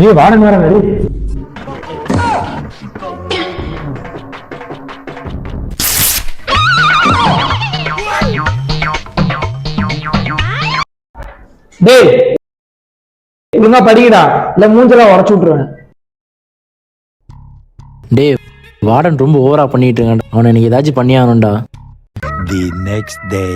ஏய் வாடன் வர மாதிரி. டேய் ஒழுங்கா படிக்கடா, இல்ல மூஞ்செல்லாம் உடச்சு விட்டுருவேன். டேய் வார்டன் ரொம்ப ஓவரா பண்ணிட்டு இருக்கான்டா, அவனை எனக்கு ஏதாச்சும் பண்ணி ஆகணும்டா. The next day.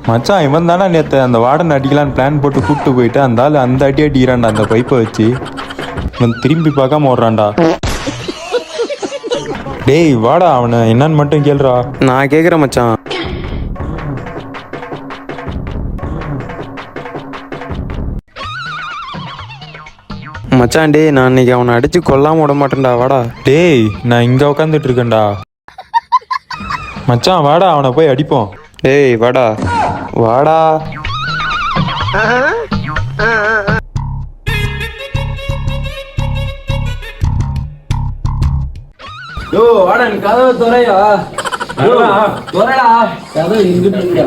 மச்சான் இவன் தானே நேற்று அந்த வார்டன் அடிக்கலான்னு பிளான் போட்டு கூப்பிட்டு போயிட்டு அந்த ஆள் அந்த அடி அடிக்கிறான்டா அந்த பைப்பை வச்சு. இவன் திரும்பி பார்க்காம ஓடுறான்டா. டேய் வாடா, அவனை என்னன்னு மட்டும் கேளுடா. நான் கேட்குறேன் மச்சான். மச்சான் டேய், நான் இன்னைக்கு அவனை அடிச்சு கொல்லாம விட மாட்டேன்டா, வாடா. டேய் நான் இங்கே உட்காந்துட்டு இருக்கேன்டா. மச்சான் வாடா, அவனை போய் அடிப்போம். டேய் வாடா வாடா. யோ வார்டன் கதவை துறையா, துறைடா கதவை இங்கிட்டு.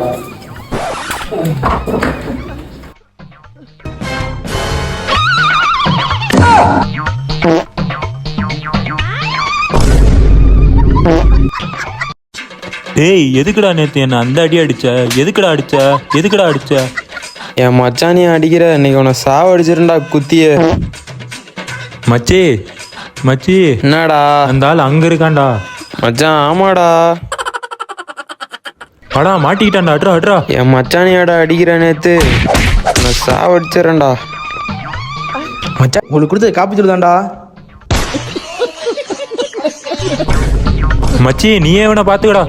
டேய் எதுக்குடா நேற்று என்ன அந்த அடி அடிச்ச? எதுக்குடா அடிச்ச? என் மச்சான் நீ அடிக்கிற, இன்னைக்கு உன்னை சாவடிச்சிருண்டா குத்திய. மச்சி என்னடா அந்த ஆள் அங்க இருக்கான்டா. மச்சான்? ஆமாடா, அடா மாட்டிக்கிட்டான்டா. அட்ரா என் மச்சானியாடா அடிக்கிற, நேத்து உன்னை சாவடிச்சிடறேன்டா. மச்சான் உங்களுக்கு கொடுத்த காப்பி சொல்லுதாண்டா. மச்சி நீயே இவனை பாத்துக்கடா.